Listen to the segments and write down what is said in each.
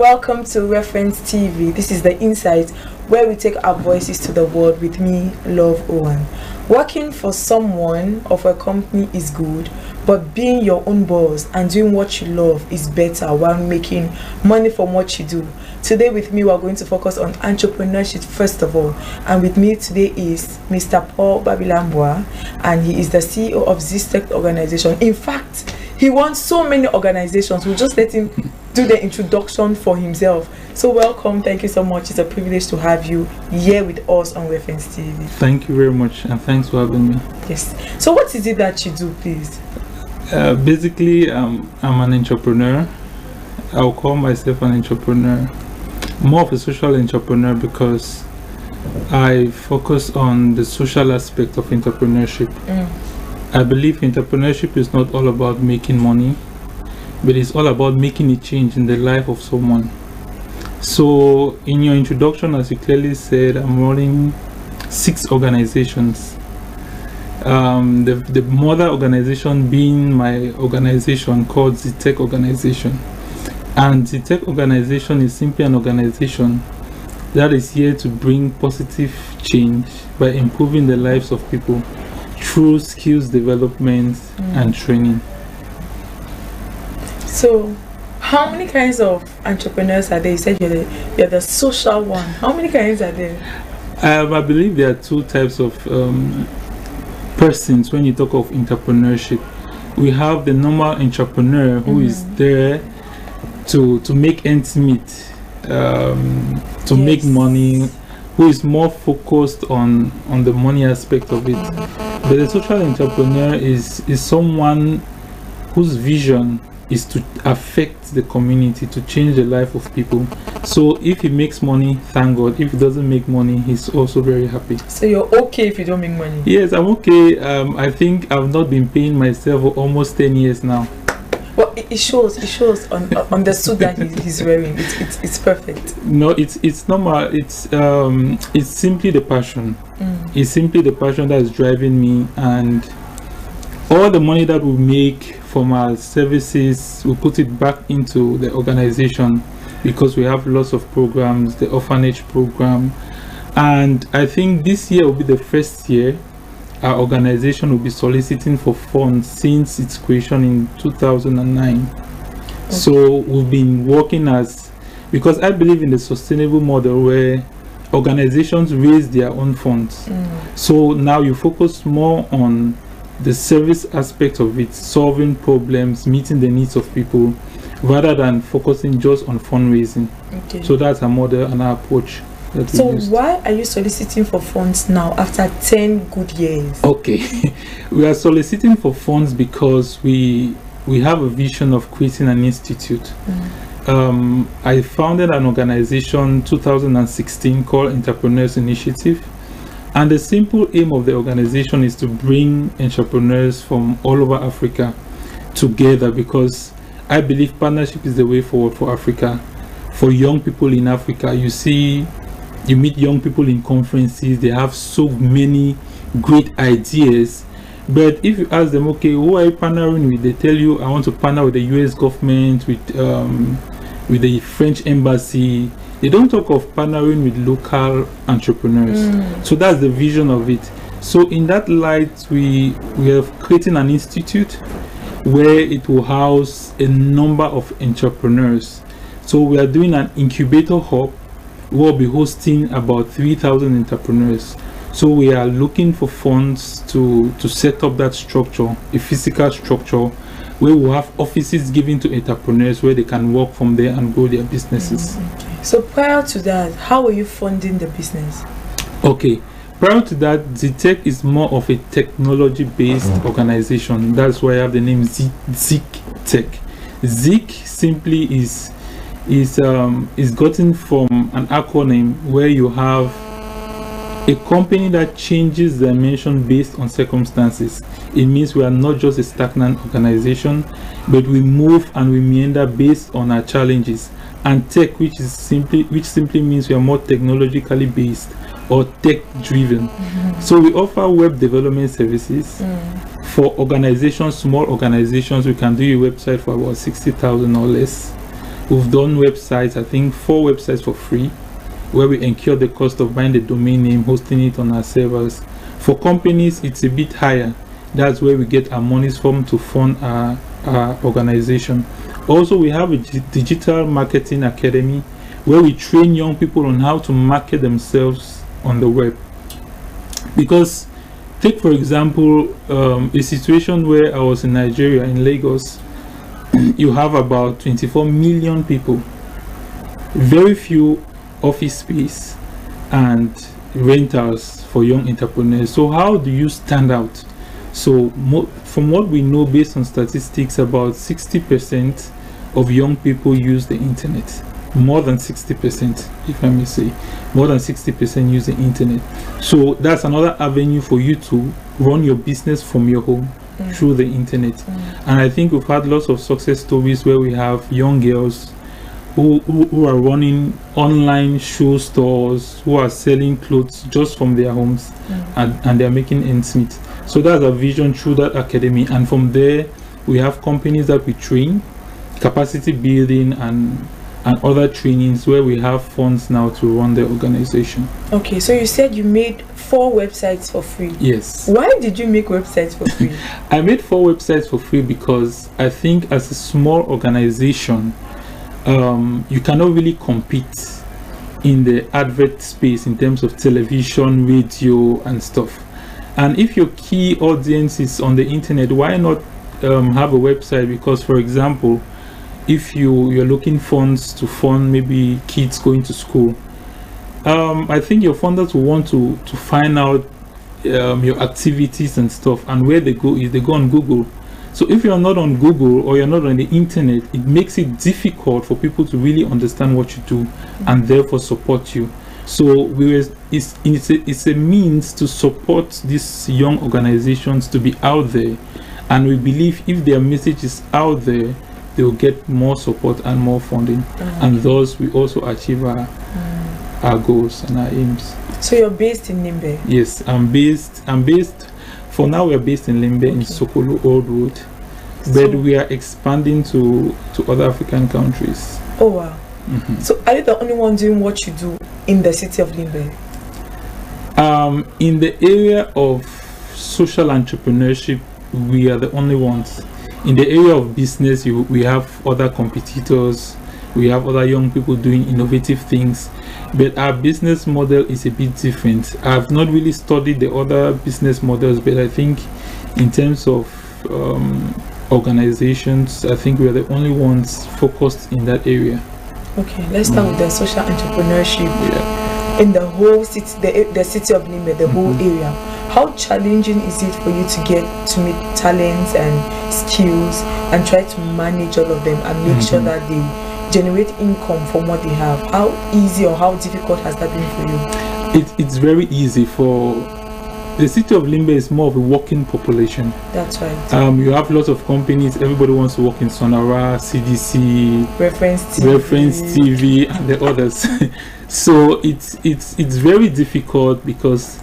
welcome to Reference TV. This is the insight where we take our voices to the world with me, Love Owan. Working for someone or for a company is good, but being your own boss and doing what you love is better while making money from what you do. Today with me, we are going to focus on entrepreneurship first of all. And with me today is Mr. Babila Mbua, and he is the CEO of Zixtech Organization. In fact, he wants so many organizations. We'll just let him do the introduction for himself. So welcome, thank you so much. It's a privilege to have you here with us on Reference TV. Thank you very much, and thanks for having me. Yes. So what is it that you do, please? Basically, I'm an entrepreneur. I'll call myself an entrepreneur. More of a social entrepreneur because I focus on the social aspect of entrepreneurship. I believe entrepreneurship is not all about making money, but it's all about making a change in the life of someone. So in your introduction, as you clearly said, I'm running 6 organizations. The mother organization being my organization called Zixtech Organization. And Zixtech Organization is simply an organization that is here to bring positive change by improving the lives of people through skills development and training. So, how many kinds of entrepreneurs are there? You said you're the social one. How many kinds are there? I believe there are 2 types of persons when you talk of entrepreneurship. We have the normal entrepreneur who is there to make ends meet, to make money, who is more focused on the money aspect of it. But the social entrepreneur is someone whose vision is to affect the community, to change the life of people. So if he makes money, thank God. If he doesn't make money, he's also very happy. So you're okay if you don't make money? Yes, I'm okay. I think I've not been paying myself for almost 10 years now. Well, it shows on the suit that he's wearing. It's perfect. No, it's normal. It's simply the passion. It's simply the passion that is driving me, and all the money that we make from our services, we put it back into the organization because we have lots of programs, the orphanage program, and I think this year will be the first year our organization will be soliciting for funds since its creation in 2009. Okay. So we've been working because I believe in the sustainable model where organizations raise their own funds. So now you focus more on the service aspect of it, solving problems, meeting the needs of people, rather than focusing just on fundraising. Okay. So that's our model and our approach. So why are you soliciting for funds now after 10 good years? Okay, we are soliciting for funds because we have a vision of creating an institute. I founded an organization 2016 called Entrepreneurs Initiative, and the simple aim of the organization is to bring entrepreneurs from all over Africa together, because I believe partnership is the way forward for Africa. For young people in Africa, you meet young people in conferences, they have so many great ideas, but if you ask them, okay, who are you partnering with, they tell you, I want to partner with the US government, with the French embassy. They don't talk of partnering with local entrepreneurs. So that's the vision of it. So in that light, we are creating an institute where it will house a number of entrepreneurs. So we are doing an incubator hub. We'll be hosting about 3,000 entrepreneurs. So we are looking for funds to set up that structure, a physical structure, where we'll have offices given to entrepreneurs where they can work from there and grow their businesses. Okay. So prior to that, how are you funding the business? Okay, prior to that, Zixtech is more of a technology-based organization. That's why I have the name Zixtech. Zik simply is gotten from an acronym where you have a company that changes dimension based on circumstances. It means we are not just a stagnant organization, but we move and we meander based on our challenges. And tech, which simply means we are more technologically based or tech driven. So we offer web development services for organizations, small organizations. We can do a website for about 60,000 or less. We've done websites, I think 4 websites for free, where we incur the cost of buying the domain name, hosting it on our servers. For companies, it's a bit higher. That's where we get our monies from to fund our organization. Also, we have a digital marketing academy where we train young people on how to market themselves on the web. Because take for example a situation where I was in Nigeria, in Lagos. You have about 24 million people, very few office space and rentals for young entrepreneurs. So how do you stand out? So from what we know, based on statistics, about 60% of young people use the internet. More than 60%, if I may say, more than 60% use the internet. So that's another avenue for you to run your business from your home through the internet. And I think we've had lots of success stories where we have young girls who are running online shoe stores, who are selling clothes just from their homes, and they're making ends meet. So that's a vision through that academy. And from there, we have companies that we train, capacity building and other trainings where we have funds now to run the organization. Okay, so you said you made 4 websites for free. Yes. Why did you make websites for free? I made 4 websites for free because I think as a small organization, you cannot really compete in the advert space in terms of television, radio and stuff. And if your key audience is on the internet, why not have a website? Because for example, if you're looking funds to fund maybe kids going to school, I think your funders will want to find out your activities and stuff, and where they go is they go on Google. So if you're not on Google or you're not on the internet, it makes it difficult for people to really understand what you do and therefore support you. So it's a means to support these young organizations to be out there, and we believe if their message is out there, they will get more support and more funding, and thus we also achieve our goals and our aims. So you're based in Limbe? Yes, I'm based for now. We're based in Limbe, in Sokolo Old Road, but we are expanding to other African countries. Oh wow. So are you the only one doing what you do in the city of Limbe? In the area of social entrepreneurship, we are the only ones. In the area of business, we have other competitors, we have other young people doing innovative things, but our business model is a bit different. I've not really studied the other business models, but I think in terms of organizations, I think we are the only ones focused in that area. Okay, let's start with the social entrepreneurship. Yeah. In the whole city, the city of Limbe, the whole area, how challenging is it for you to get to meet talents and skills and try to manage all of them and make sure that they generate income from what they have? How easy or how difficult has that been for you? It's very easy. For the city of Limbe is more of a working population. That's right. You have lots of companies. Everybody wants to work in Sonara, CDC, Reference TV, and the others. So it's very difficult because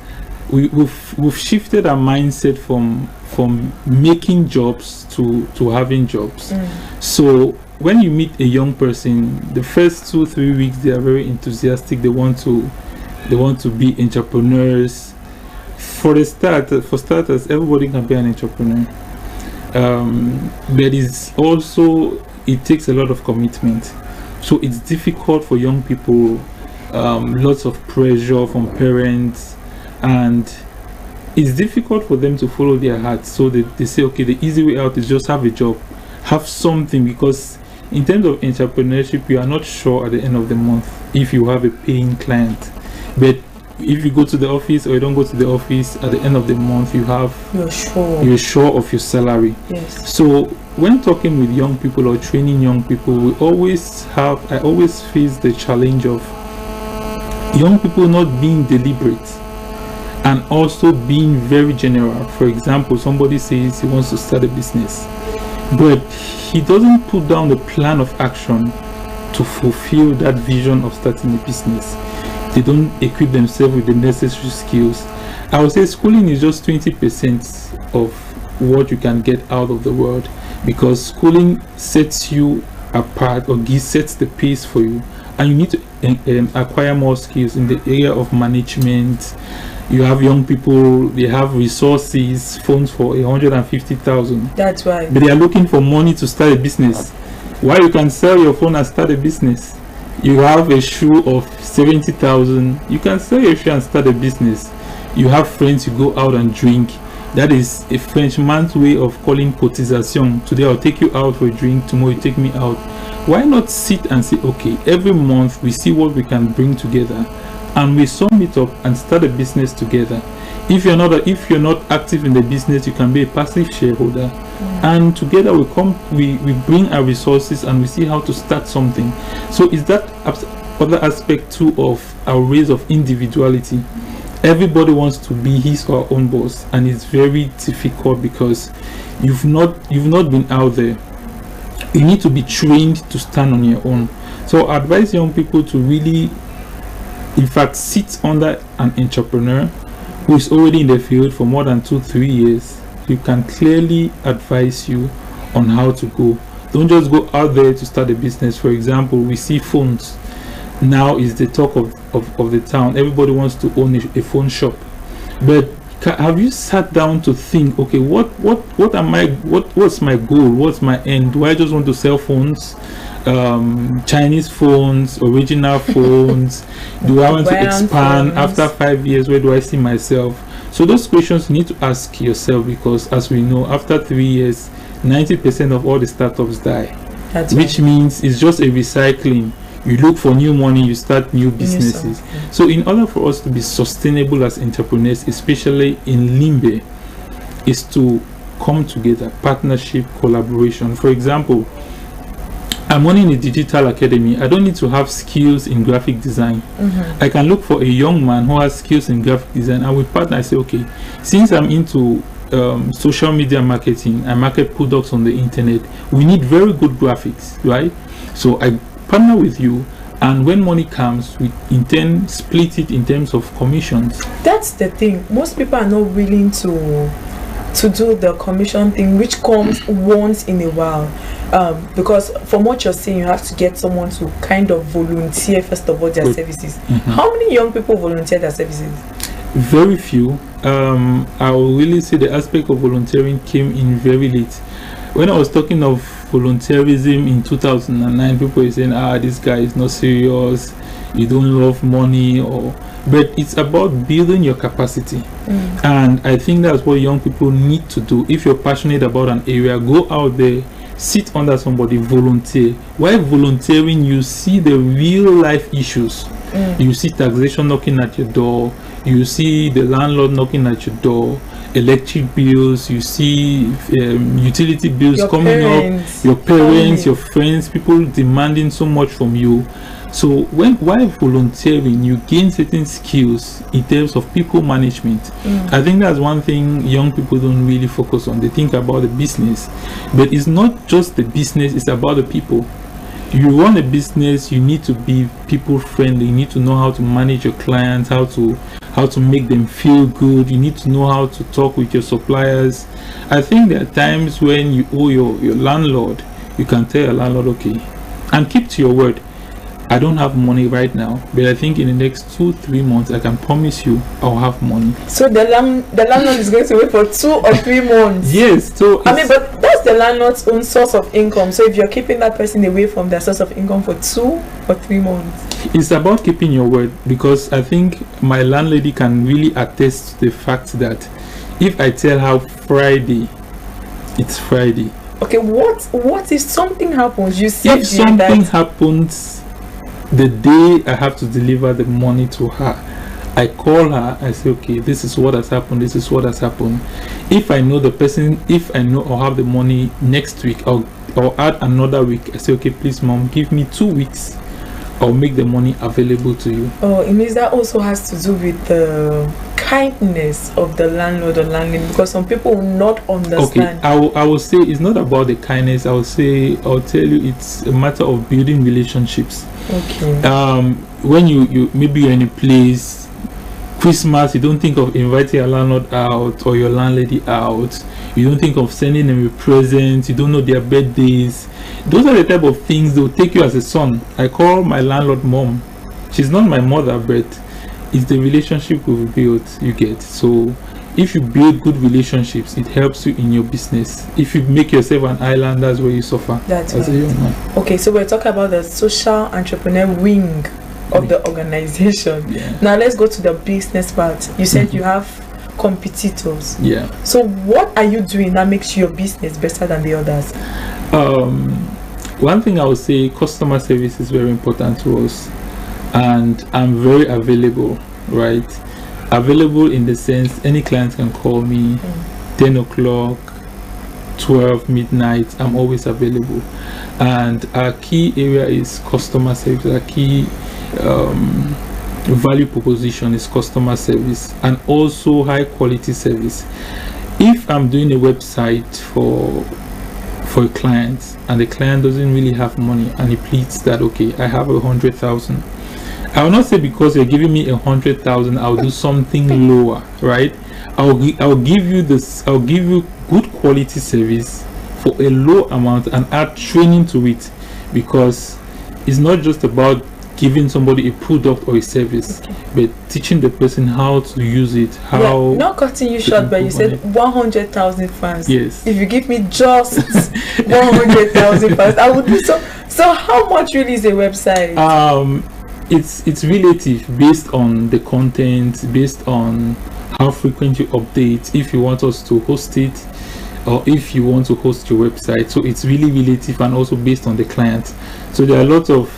we've shifted our mindset from making jobs to having jobs. So when you meet a young person, the first 2-3 weeks they are very enthusiastic. They want to be entrepreneurs. For starters, everybody can be an entrepreneur. But it takes a lot of commitment. So it's difficult for young people. Lots of pressure from parents, and it's difficult for them to follow their hearts. So they say, okay, the easy way out is just have a job, have something, because in terms of entrepreneurship, you are not sure at the end of the month if you have a paying client. But if you go to the office or you don't go to the office, at the end of the month you're sure of your salary. Yes. So when talking with young people or training young people, I always face the challenge of young people not being deliberate and also being very general. For example, somebody says he wants to start a business, but he doesn't put down the plan of action to fulfill that vision of starting a business. They don't equip themselves with the necessary skills. I would say schooling is just 20% of what you can get out of the world, because schooling sets you apart or sets the pace for you, and you need to acquire more skills in the area of management. You have young people, they have resources, phones for 150,000. That's right. But they are looking for money to start a business. Why you can sell your phone and start a business? You have a shoe of 70,000. You can sell your shoe and start a business. You have friends, you go out and drink. That is a Frenchman's way of calling cotisation. Today I'll take you out for a drink, tomorrow you take me out. Why not sit and say, okay, every month we see what we can bring together and we sum it up and start a business together. If you're not active in the business, you can be a passive shareholder. And together we bring our resources and we see how to start something. So is that other aspect too of our ways of individuality? Everybody wants to be his or her own boss, and it's very difficult because you've not been out there. You need to be trained to stand on your own. So I advise young people to really, in fact, sit under an entrepreneur who is already in the field for more than 2-3 years. You can clearly advise you on how to go. Don't just go out there to start a business. For example, we see phones now is the talk of the town. Everybody wants to own a phone shop, but have you sat down to think, okay, what's my goal, what's my end? Do I just want to sell phones, Chinese phones, original phones? Do I want to expand after 5 years? Where do I see myself? So those questions you need to ask yourself, because as we know, after 3 years 90% of all the startups die. Which means it's just a recycling. You look for new money, you start new businesses. So in order for us to be sustainable as entrepreneurs, especially in Limbe, is to come together, partnership, collaboration. For example, I'm running a digital academy. I don't need to have skills in graphic design. I can look for a young man who has skills in graphic design, and we partner. I say, okay, since I'm into social media marketing, I market products on the internet, we need very good graphics, right? So I partner with you, and when money comes, we intend split it in terms of commissions. That's the thing. Most people are not willing to do the commission thing, which comes once in a while, because from what you're saying, you have to get someone to kind of volunteer first of all their services. How many young people volunteer their services? Very few. I will really say the aspect of volunteering came in very late. When I was talking of volunteerism in 2009, people were saying, this guy is not serious, you don't love money, but it's about building your capacity. And I think that's what young people need to do. If you're passionate about an area, go out there, sit under somebody, volunteer. While volunteering, you see the real life issues. You see taxation knocking at your door, you see the landlord knocking at your door, electric bills, you see utility bills coming up, your parents, your friends, people demanding so much from you. So while volunteering, you gain certain skills in terms of people management. I think that's one thing young people don't really focus on. They think about the business, but it's not just the business, it's about the people. You run a business, you need to be people friendly. You need to know how to manage your clients, how to make them feel good. You need to know how to talk with your suppliers. I think there are times when you owe your landlord, you can tell your landlord, okay, and keep to your word. I don't have money right now, but I think in the next 2-3 months, I can promise you I'll have money. So the landlord is going to wait for 2 or 3 months. Yes. So I mean, but that's the landlord's own source of income. So if you're keeping that person away from their source of income for 2 or 3 months, it's about keeping your word, because I think my landlady can really attest to the fact that if I tell her Friday, it's Friday. Okay, what if something happens? You said if something happens the day I have to deliver the money to her, I call her, I say, okay, this is what has happened, this is what has happened. If I know the person, if I know I'll have the money next week, I'll add another week. I say, okay, please mom, give me 2 weeks, I'll make the money available to you. Oh, it means that also has to do with the kindness of the landlord or landlady, because some people will not understand. Okay, I will say it's not about the kindness. I'll tell you, it's a matter of building relationships. Okay. When you maybe you're in a place Christmas, you don't think of inviting your landlord out or your landlady out. You don't think of sending them a present. You don't know their birthdays. Those are the type of things that will take you as a son. I call my landlord mom. She's not my mother, but it's the relationship we've built, you get. So if you build good relationships, it helps you in your business. If you make yourself an island, that's where you suffer. That's as right. a young man. Okay, so we're talking about the social entrepreneur wing of the organization. Yeah. Now let's go to the business part. You said you have competitors. Yeah. So what are you doing that makes your business better than the others? One thing I would say, customer service is very important to us, and I'm very available, right? Available in the sense any client can call me 10 o'clock, 12 midnight. I'm always available, and our key area is customer service. Our key value proposition is customer service, and also high quality service. If I'm doing a website for a client and the client doesn't really have money and he pleads that, okay, I have 100,000, I will not say because you're giving me 100,000 I'll do something lower, right? I'll give you this, I'll give you good quality service for a low amount and add training to it, because it's not just about giving somebody a product or a service, but teaching the person how to use it, how not cutting you short, but you said 100,000 fans. Yes. If you give me just 100,000 fans, I would do so. So how much really is a website? It's relative, based on the content, based on how frequent you update, if you want us to host it, or if you want to host your website. So it's really relative, and also based on the client. So there are a lot of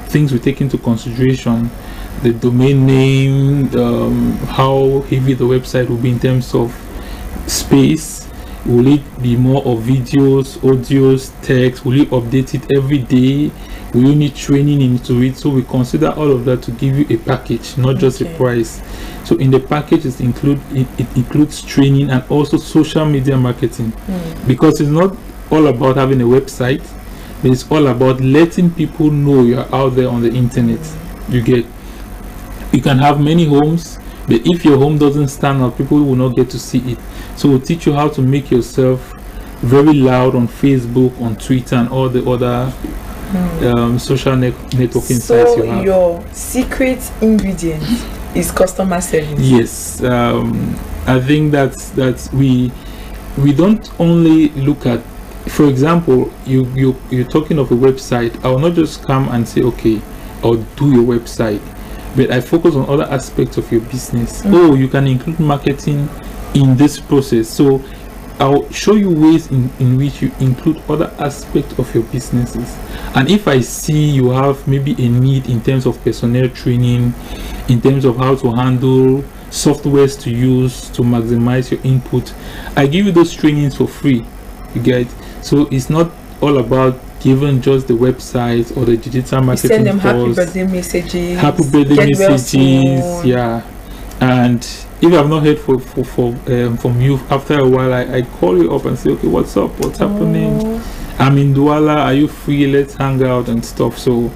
things we take into consideration: the domain name, how heavy the website will be in terms of space. Will it be more of videos, audios, text? Will you update it every day? Will you need training into it? So we consider all of that to give you a package, not just a price. So in the package it includes training and also social media marketing, because it's not all about having a website, but it's all about letting people know you're out there on the internet. You can have many homes, but if your home doesn't stand out, people will not get to see it. So we'll teach you how to make yourself very loud on Facebook, on Twitter, and all the other social networking sites you have. So your secret ingredient is customer service. Yes, I think that we don't only look at, for example, you're talking of a website. I will not just come and say, okay, I'll do your website, but I focus on other aspects of your business. Oh, you can include marketing in this process. So I'll show you ways in which you include other aspects of your businesses. And if I see you have maybe a need in terms of personnel training, in terms of how to handle softwares to use to maximize your input, I give you those trainings for free. You get? So it's not all about giving just the website or the digital marketing. You send them happy birthday messages. Happy birthday messages, yeah. And if I've not heard from you after a while, I call you up and say, okay, what's up? What's happening? I'm in Douala. Are you free? Let's hang out and stuff. So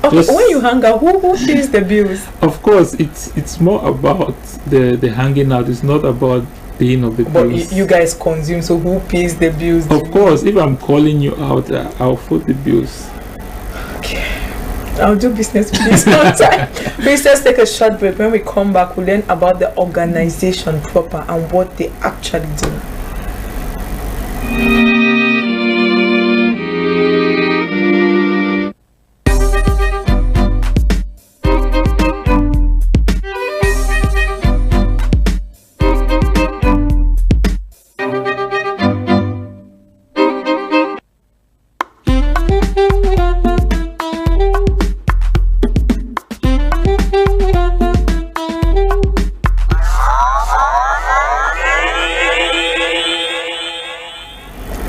okay, when you hang out, who pays the bills? Of course, it's more about the hanging out. It's not about paying of the bills. But you guys consume, so who pays the bills? Of course, if I'm calling you out, I'll foot the bills. Okay, I'll do business with this one time. Please let's take a short break. When we come back, we'll learn about the organization proper and what they actually do.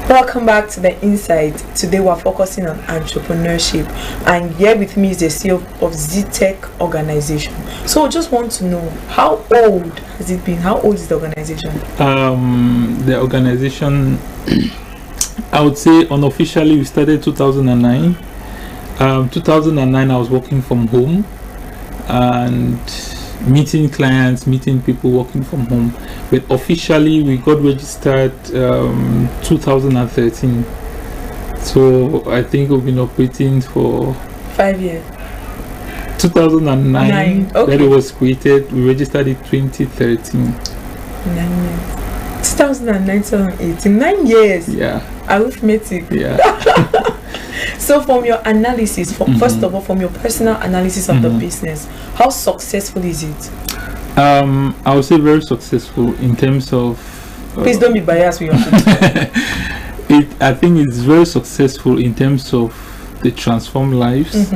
Welcome back to the Insight. Today we're focusing on entrepreneurship, and here with me is the CEO of Zixtech Organization. So I just want to know, how old has it been? How old is the organization? The organization, I would say unofficially we started 2009. 2009 I was working from home, and meeting clients, meeting people, working from home. But officially, we got registered 2013. So I think we've been operating for 5 years. 2009 okay. that it was created. We registered it 2013. 9 years. 2009, 2018. 9 years. Yeah. Arithmetic. Yeah. So from your analysis, first of all, from your personal analysis of the business, how successful is it? I would say very successful in terms of... Please don't be biased with your I think it's very successful in terms of the transformed lives.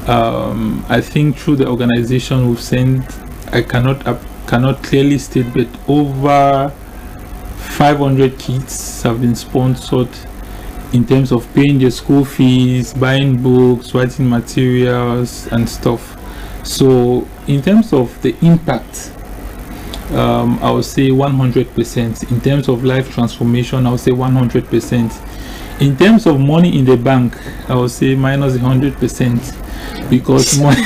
I think through the organization we've sent, I cannot clearly state, but over 500 kids have been sponsored in terms of paying their school fees, buying books, writing materials and stuff. So in terms of the impact, I would say 100%. In terms of life transformation, I would say 100%. In terms of money in the bank, I would say minus 100%, because money.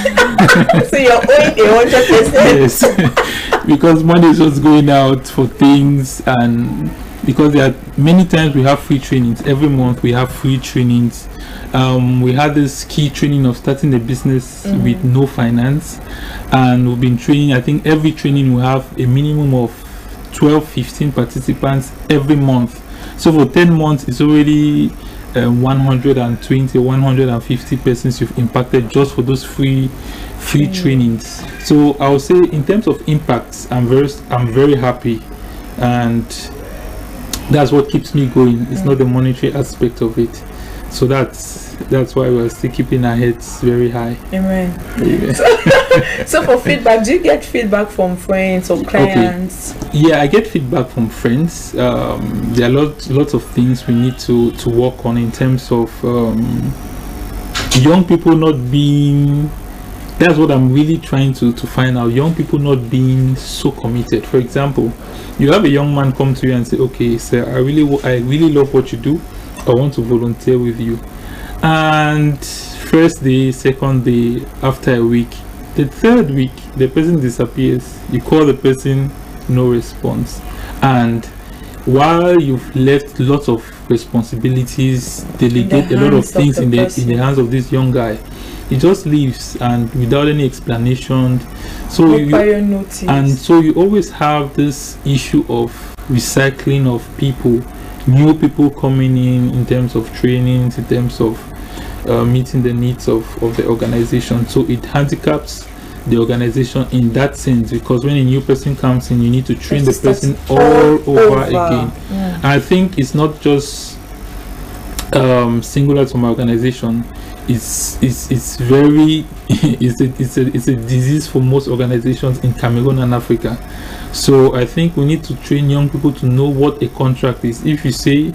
So you're owing 100%. Yes, because money is just going out for things, and because there are many times we have free trainings. Every month we have free trainings. We had this key training of starting a business with no finance, and we've been training. I think every training we have a minimum of 12-15 participants every month. So for 10 months it's already 120-150 persons you've impacted just for those free trainings. So I would say in terms of impacts, I'm very happy, and that's what keeps me going. It's not the monetary aspect of it. So that's why we're still keeping our heads very high. Amen. So for feedback, do you get feedback from friends or clients? Okay. Yeah, I get feedback from friends. There are lots of things we need to work on in terms of young people not being... That's what I'm really trying to find out. Young people not being so committed. For example, you have a young man come to you and say, okay, sir, I really love what you do. I want to volunteer with you. And first day, second day, after a week, the third week, the person disappears. You call the person, no response. And while you've left lots of responsibilities, delegate a lot of things in the hands of this young guy, he just leaves, and without any explanation. So you always have this issue of recycling of people, new people coming in terms of trainings, in terms of meeting the needs of the organization. So it handicaps the organization in that sense, because when a new person comes in, you need to train the person all over again. And I think it's not just singular to my organization. It's very it's a disease for most organizations in Cameroon and Africa. So I think we need to train young people to know what a contract is. If you say,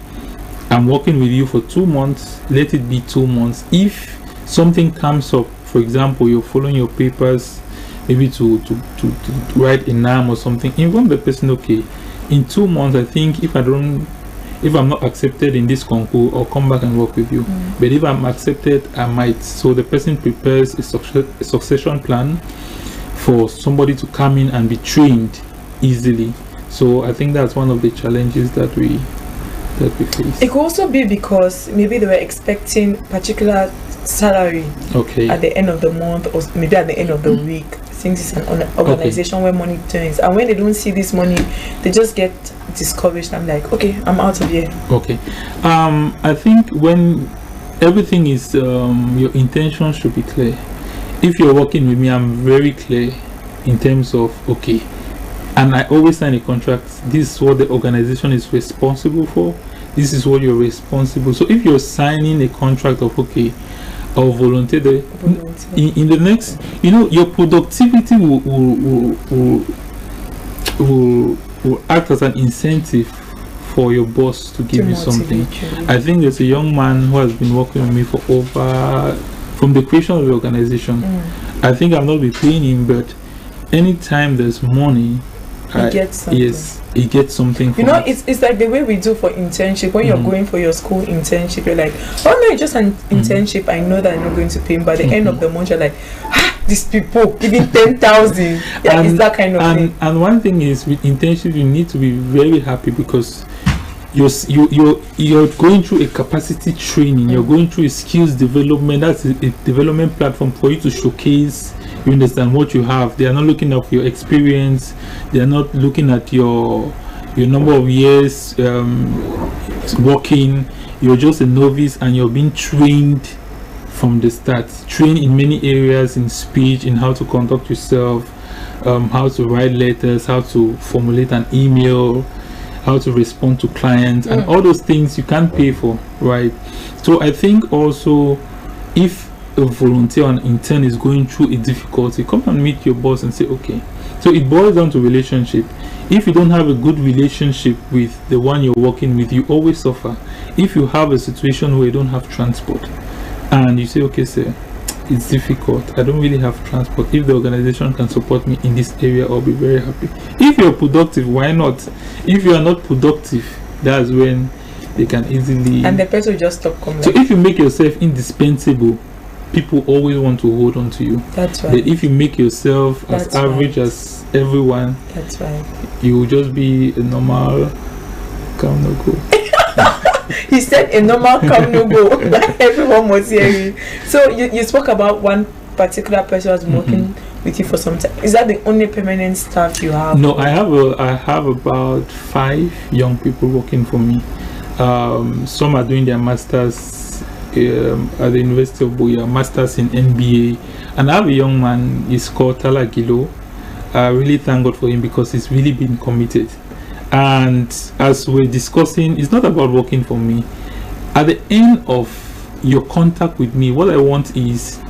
I'm working with you for 2 months, let it be 2 months. If something comes up, for example, you're following your papers, maybe to write a NAM or something, inform the person, okay, in 2 months, I think if I'm not accepted in this concours, I'll come back and work with you. But if I'm accepted, I might. So the person prepares a succession plan for somebody to come in and be trained easily. So I think that's one of the challenges that we face. It could also be because maybe they were expecting particular salary at the end of the month, or maybe at the end of the week, since it's an organization where money turns, and when they don't see this money, they just get discouraged. I'm like, okay, I'm out of here. Okay. I think when everything is your intention should be clear. If you're working with me, I'm very clear in terms of, okay, and I always sign a contract. This is what the organization is responsible for. This is what you're responsible. So if you're signing a contract of, okay, I'll volunteer in the next, your productivity will act as an incentive for your boss to give you something. I think there's a young man who has been working with me for from the creation of the organization. I think I've not been paying him, but anytime there's money, he gets something. Yes, he gets something. It's like the way we do for internship. When you're going for your school internship, you're like, oh no, it's just an internship. I know that I'm not going to pay him. By the end of the month, you're like, these people giving 10,000. Yeah, it's that kind of thing. And one thing is, with internship, you need to be very happy because you're going through a capacity training. You're going through a skills development. That's a development platform for you to showcase. You understand what you have. They are not looking at your experience. They are not looking at your number of years working. You're just a novice and you're being trained from the start. Trained in many areas, in speech, in how to conduct yourself, how to write letters, how to formulate an email, how to respond to clients, and all those things you can't pay for, right? So I think also, if a volunteer or an intern is going through a difficulty, come and meet your boss and say, okay. So it boils down to relationship. If you don't have a good relationship with the one you're working with, you always suffer. If you have a situation where you don't have transport and you say, okay, sir, it's difficult, I don't really have transport, if the organization can support me in this area, I'll be very happy. If you're productive, why not? If you are not productive, that's when they can easily, and the person will just stop coming. So if you make yourself indispensable, people always want to hold on to you. That's right. But if you make yourself as average as everyone, that's right, you will just be a normal come no go. He said a normal come no go. Like everyone was hearing. So you spoke about one particular person who's working with you for some time. Is that the only permanent staff you have? No, I have about 5 young people working for me. Some are doing their masters at the University of Mbua, masters in MBA, and I have a young man. He's called Tala Gilo. I really thank God for him because he's really been committed. And as we're discussing, it's not about working for me. At the end of your contact with me, what I want is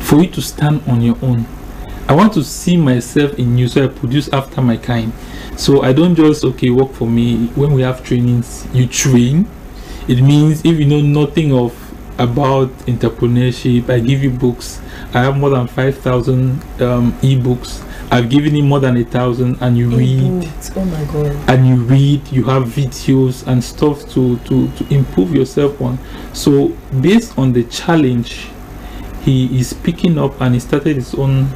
for you to stand on your own. I want to see myself in you, so I produce after my kind. So I don't just work for me. When we have trainings, you train. It means if you know nothing about entrepreneurship, I give you books. I have more than 5,000 ebooks. I've given him more than 1,000, and you read. Oh my God! And you read. You have videos and stuff to improve yourself on. So based on the challenge, he is picking up, and he started his own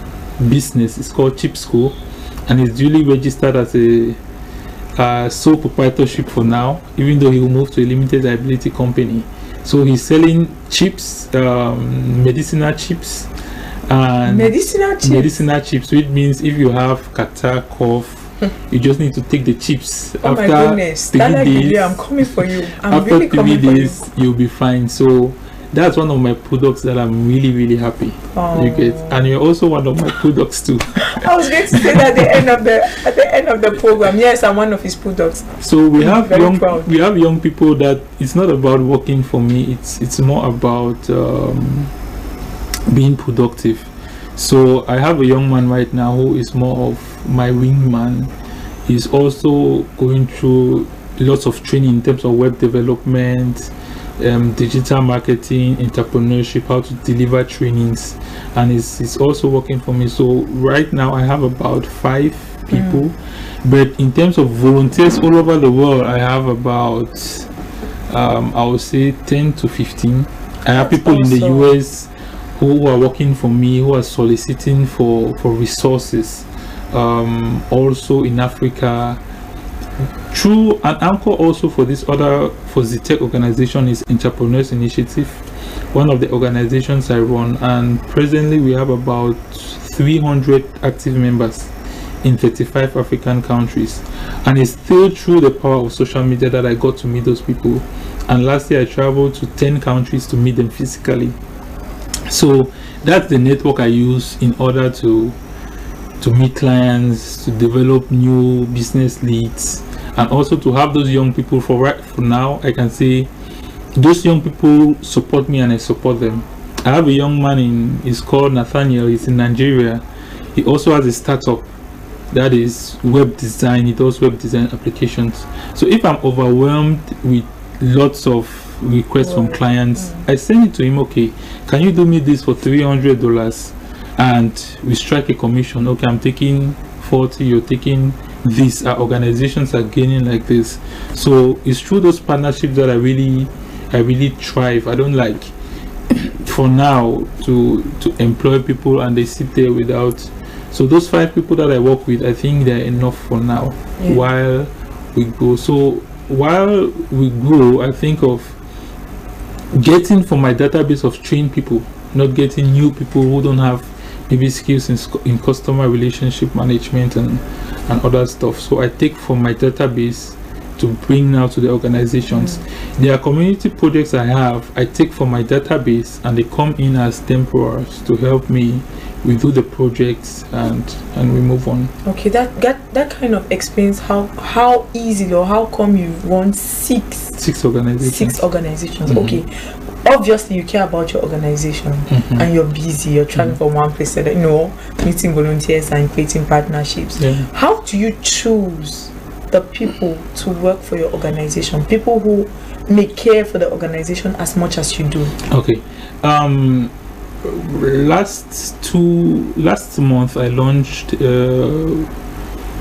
business. It's called Chip School, and he's duly registered as a sole proprietorship for now. Even though he will move to a limited liability company, so he's selling chips, medicinal chips. And medicinal chips, which means if you have catarrh, cough, you just need to take the chips. Oh my goodness, 3 days, I'm coming for you. After really 3 days, you'll be fine. So that's one of my products that I'm really happy. You get, and you're also one of my products too. I was going to say that at the end of the program. Yes, I'm one of his products. So we have young people that it's not about working for me. It's more about being productive. So I have a young man right now who is more of my wingman. He's also going through lots of training in terms of web development, digital marketing, entrepreneurship, how to deliver trainings, and he's also working for me. So right now I have about 5 people, but in terms of volunteers all over the world, I have about I would say 10 to 15. I have people in the US who are working for me, who are soliciting for resources, also in Africa. True, an anchor also for Zixtech Organization is Entrepreneurs Initiative, one of the organizations I run, and presently we have about 300 active members in 35 African countries, and it's still through the power of social media that I got to meet those people. And last year I traveled to 10 countries to meet them physically. So that's the network I use in order to meet clients, to develop new business leads, and also to have those young people. For now, I can say those young people support me and I support them. I have a young man he's called Nathaniel. He's in Nigeria. He also has a startup that is web design. He does web design applications. So if I'm overwhelmed with lots of requests from clients, I send it to him. Okay, can you do me this for $300? And we strike a commission. Okay, I'm taking 40, you're taking this. Our organizations are gaining like this. So it's through those partnerships that I really thrive. I don't like for now to employ people and they sit there without. So those 5 people that I work with, I think they're enough for now. Yeah. While we go, so while we grow, I think of getting from my database of trained people, not getting new people who don't have maybe skills in customer relationship management and other stuff. So I take from my database to bring now to the organizations. There are community projects I have, I take from my database and they come in as temporaries to help me. We do the projects and we move on. Okay, that kind of explains how easy or how come you run six organizations. Okay, obviously you care about your organization and you're busy, you're traveling from one place to the, meeting volunteers and creating partnerships. How do you choose the people to work for your organization, people who may care for the organization as much as you do? Okay, last month I launched a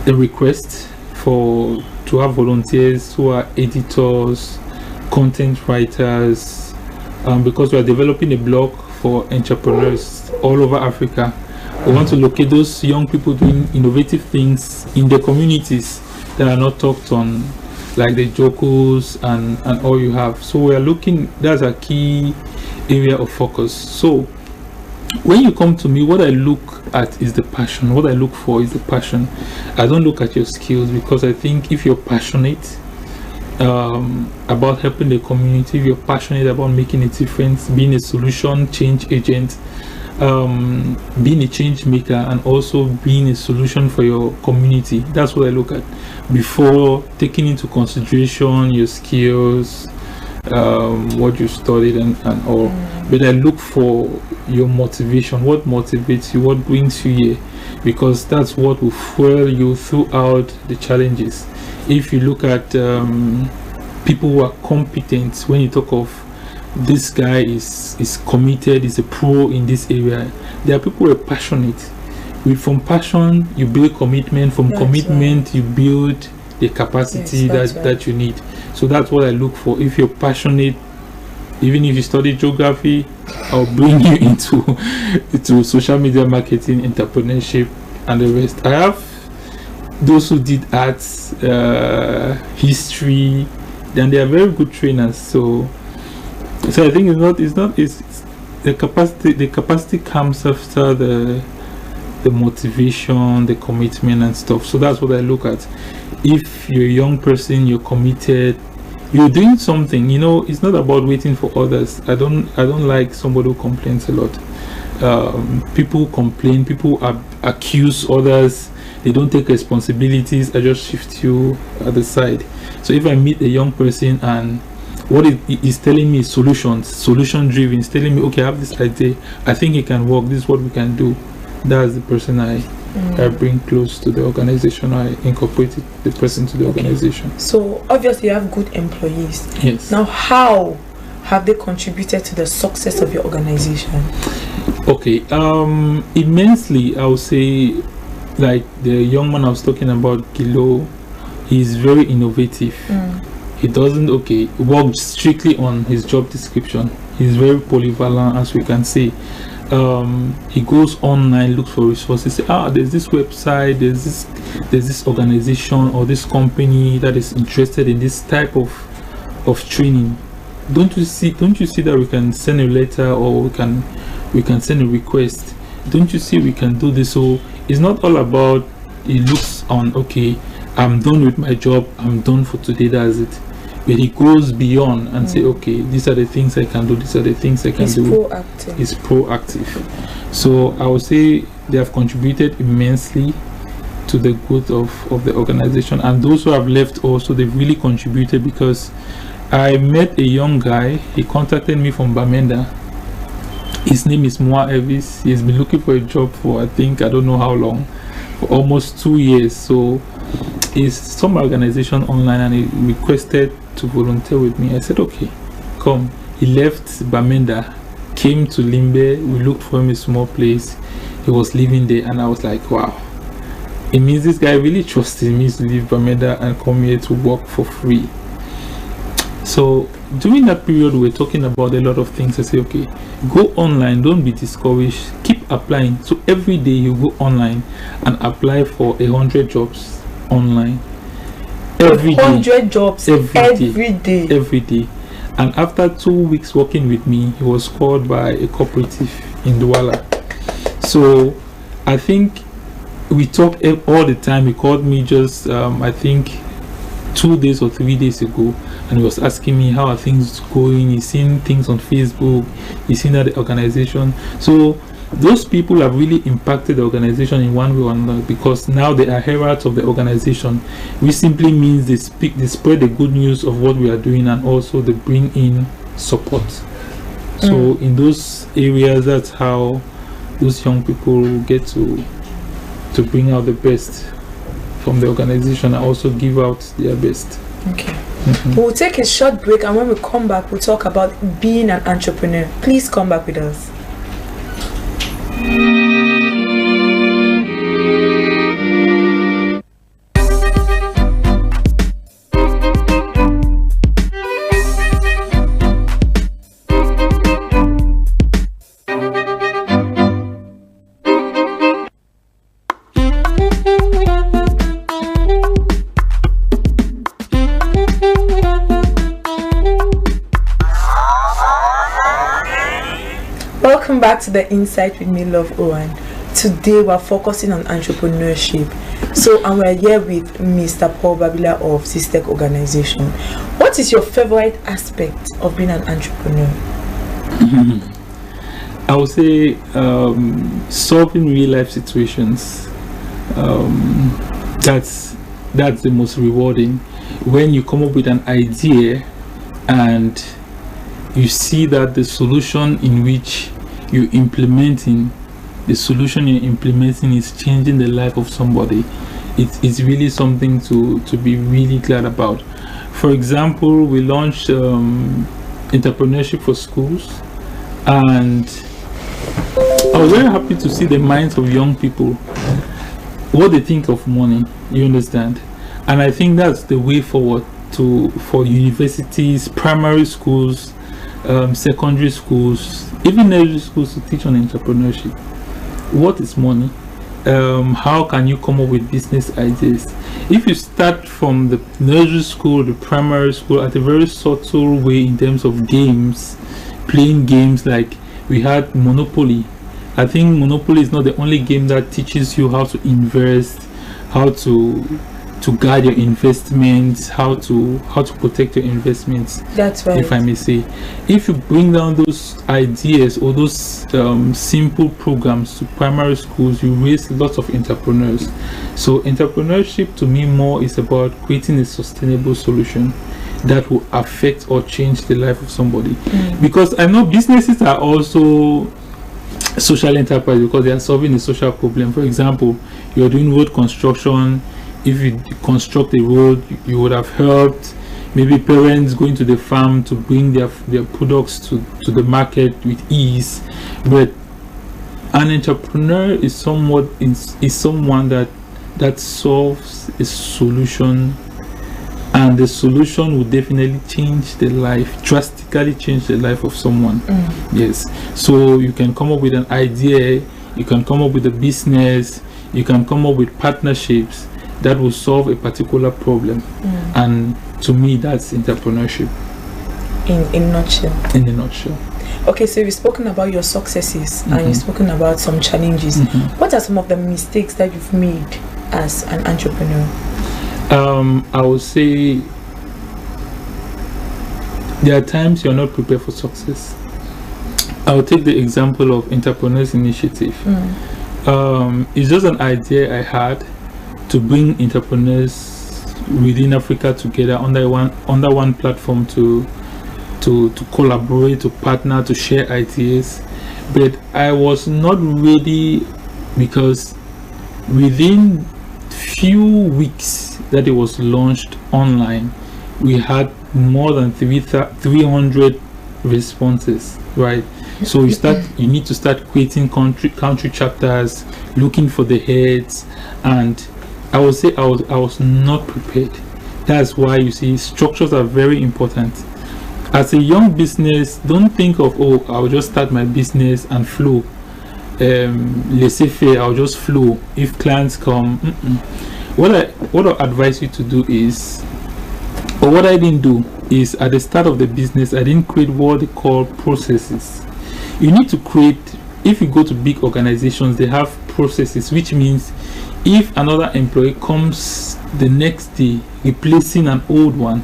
request to have volunteers who are editors, content writers, because we are developing a blog for entrepreneurs all over Africa. We want to locate those young people doing innovative things in the communities that are not talked on, like the Jokos and all you have. So we are looking, that's a key area of focus. So when you come to me, what I look at is the passion. What I look for is the passion. I don't look at your skills, because I think if you're passionate about helping the community, if you're passionate about making a difference, being a solution change agent, being a change maker, and also being a solution for your community, that's what I look at before taking into consideration your skills, what you studied and all. But I look for your motivation, what motivates you, what brings you here, because that's what will fuel you throughout the challenges. If you look at people who are competent, when you talk of this guy is committed, is a pro in this area, there are people who are passionate. From passion you build commitment, from commitment you build the capacity that you need. So that's what I look for. If you're passionate, even if you study geography, I'll bring you into social media marketing, entrepreneurship and the rest. I have those who did arts, history, then they are very good trainers. So I think it's the capacity comes after the motivation, the commitment and stuff. So that's what I look at. If you're a young person, you're committed, you're doing something, it's not about waiting for others. I don't like somebody who complains a lot. People complain, people accuse others, they don't take responsibilities. I just shift you at the side. So if I meet a young person and what is telling me solution driven, it's telling me, okay, I have this idea, I think it can work, this is what we can do, that's the person I bring close to the organization. I incorporated the person to the organization. So obviously you have good employees. Yes. Now how have they contributed to the success of your organization? Okay, immensely. I would say, like the young man I was talking about, Gilo, he's very innovative. He doesn't work strictly on his job description. He's very polyvalent, as we can see. He goes online, looks for resources, say, there's this website, there's this organization or this company that is interested in this type of training. Don't you see that we can send a letter, or we can send a request? Don't you see we can do this? So it's not all about it looks on, I'm done with my job, I'm done for today, that's it. But he goes beyond and say, okay, these are the things I can do, these are the things I can do. He's proactive. So I would say they have contributed immensely to the growth of the organization. And those who have left also, they've really contributed, because I met a young guy, he contacted me from Bamenda. His name is Mbua. He's been looking for a job for, I don't know how long, for almost 2 years. So he's some organization online and he requested to volunteer with me. I said, okay, come. He left Bamenda, came to Limbe. We looked for him a small place. He was living there, and I was like, wow, it means this guy really trusted me to leave Bamenda and come here to work for free. So during that period, we were talking about a lot of things. I say, okay, go online, don't be discouraged, keep applying. So every day you go online and apply for 100 jobs online. Every 100 jobs every day. And after 2 weeks working with me, he was called by a cooperative in Douala. So I think we talk all the time. He called me just I think 2 days or 3 days ago, and he was asking me how are things going. He's seen things on Facebook, he's seen the organization. So those people have really impacted the organization in one way or another, because now they are heralds of the organization, which simply means they spread the good news of what we are doing, and also they bring in support. So in those areas, that's how those young people get to bring out the best from the organization and also give out their best. Okay. We'll take a short break, and when we come back, we'll talk about being an entrepreneur. Please come back with us. Welcome back to the Insight with me, Love Owan. Today we're focusing on entrepreneurship. So, and we're here with Mr. Paul Babila of Zixtech Organization. What is your favorite aspect of being an entrepreneur? I would say solving real life situations. That's the most rewarding. When you come up with an idea and you see that the solution you're implementing is changing the life of somebody, it's really something to be really glad about. For example, we launched entrepreneurship for schools, and I was very happy to see the minds of young people, what they think of money, you understand? And I think that's the way forward for universities, primary schools, secondary schools, even nursery schools, to teach on entrepreneurship. What is money? How can you come up with business ideas? If you start from the nursery school, the primary school, at a very subtle way in terms of games, playing games like we had Monopoly. I think Monopoly is not the only game that teaches you how to invest, how to guide your investments, how to protect your investments. That's right. If I may say, if you bring down those ideas or those simple programs to primary schools, you raise lots of entrepreneurs. So entrepreneurship to me more is about creating a sustainable solution that will affect or change the life of somebody. Because I know businesses are also social enterprise because they are solving a social problem. For example, you are doing road construction. If you construct a road, you would have helped maybe parents going to the farm to bring their products to the market with ease. But an entrepreneur is someone that solves a solution, and the solution will definitely drastically change the life of someone. Yes. So you can come up with an idea, you can come up with a business, you can come up with partnerships that will solve a particular problem. And to me, that's entrepreneurship in a nutshell. Okay, so you've spoken about your successes and you've spoken about some challenges. What are some of the mistakes that you've made as an entrepreneur? I would say there are times you're not prepared for success. I'll take the example of Entrepreneurs Initiative. It's just an idea I had to bring entrepreneurs within Africa together under one platform to collaborate, to partner, to share ideas. But I was not ready, because within few weeks that it was launched online, we had more than 300 responses, right? So you need to start creating country chapters, looking for the heads, and I would say I was not prepared. That's why you see structures are very important. as a young business, don't think of, oh, I'll just start my business and flow. Laissez-faire, I'll just flow. If clients come, what I advise you to do is, or what I didn't do is, at the start of the business, I didn't create what they call processes. You need to create. If you go to big organizations, they have processes, which means if another employee comes the next day replacing an old one,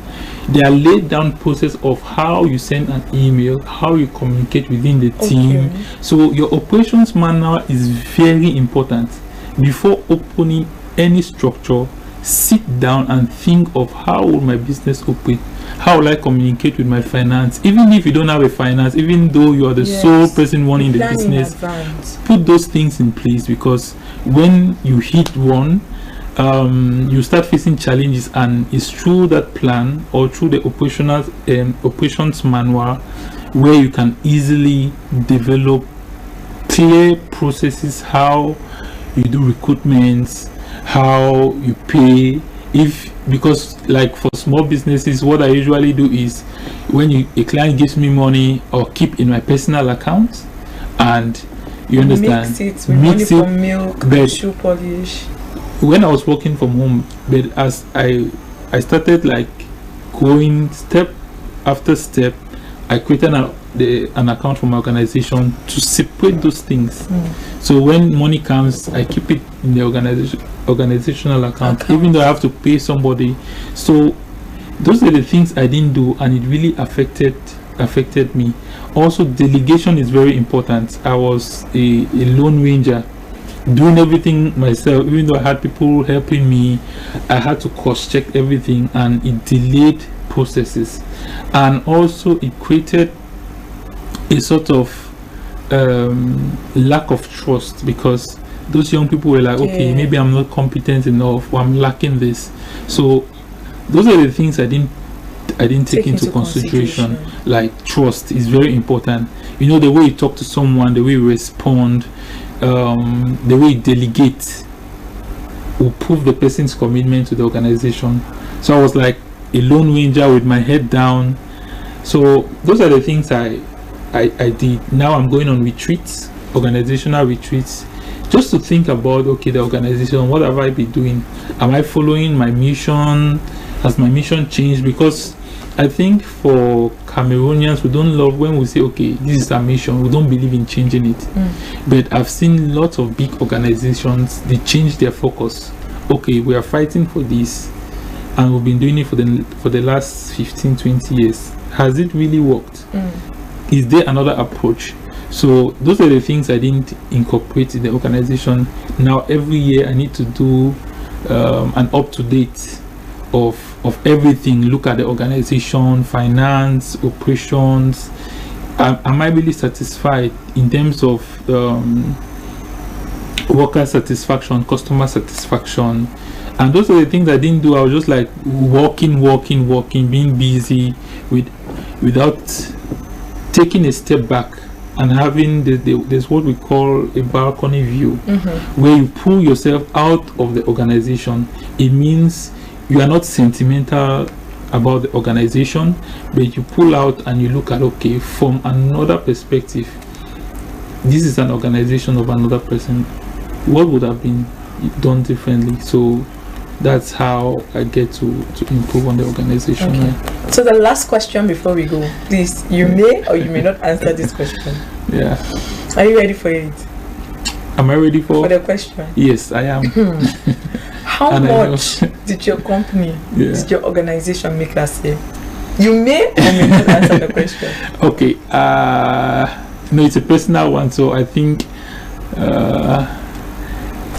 there are laid down process of how you send an email, how you communicate within the team. So your operations manual is very important. Before opening any structure, sit down and think of how will my business operate, how will I communicate with my finance. Even if you don't have a finance, even though you are the sole person running the business, put those things in place, because when you hit one, you start facing challenges, and it's through that plan or through the operations manual where you can easily develop clear processes, how you do recruitments, how you pay. Because like for small businesses, what I usually do is, when a client gives me money, or keep in my personal account, and you understand, mix it with money for milk, shoe polish. When I was working from home, but as I started like going step after step, I created an account for my organization to separate those things. So when money comes, I keep it in the organizational account, even though I have to pay somebody. So those are the things I didn't do, and it really affected me. Also, delegation is very important. I was a lone ranger, doing everything myself. Even though I had people helping me, I had to cross-check everything, and it delayed processes. And also it created a sort of lack of trust, because those young people were like, okay, maybe I'm not competent enough, or I'm lacking this. So those are the things I didn't take into consideration. Like, trust is very important. You know, the way you talk to someone, the way you respond, the way you delegate will prove the person's commitment to the organization. So I was like a lone ranger with my head down. So those are the things I did. Now I'm going on retreats, organizational retreats, just to think about, okay, the organization, what have I been doing? Am I following my mission? Has my mission changed? Because I think for Cameroonians, we don't love when we say, okay, this is our mission, we don't believe in changing it. But I've seen lots of big organizations, they change their focus. Okay, we are fighting for this, and we've been doing it for the last 15-20 years. Has it really worked? Is there another approach? So those are the things I didn't incorporate in the organization. Now every year I need to do an up-to-date of everything. Look at the organization, finance, operations. Am I really satisfied in terms of worker satisfaction, customer satisfaction? And those are the things I didn't do. I was just like walking, being busy without taking a step back and having there's what we call a balcony view, where you pull yourself out of the organization. It means you are not sentimental about the organization, but you pull out and you look at, okay, from another perspective, this is an organization of another person, what would have been done differently? So that's how I get to improve on the organization. Okay. So the last question before we go, please, you may or you may not answer this question. Yeah. Are you ready for it? Am I ready for the question? Yes, I am. How much did your company, did your organization make last year? You may or may not answer the question. Okay. No, it's a personal one, so I think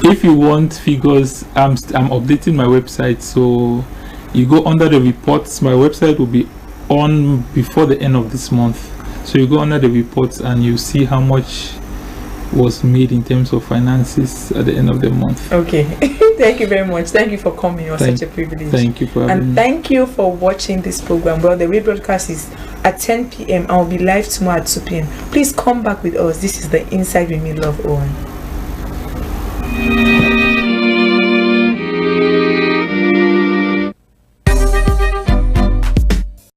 if you want figures, I'm updating my website, so you go under the reports. My website will be on before the end of this month, so you go under the reports and you see how much was made in terms of finances at the end of the month. Okay. Thank you very much. Thank you for coming. It was such a privilege. Thank you for having me. And thank you for watching this program. Well, the rebroadcast is at 10 p.m. I'll be live tomorrow at 2 p.m. Please come back with us. This is the Inside with me, Love Owan.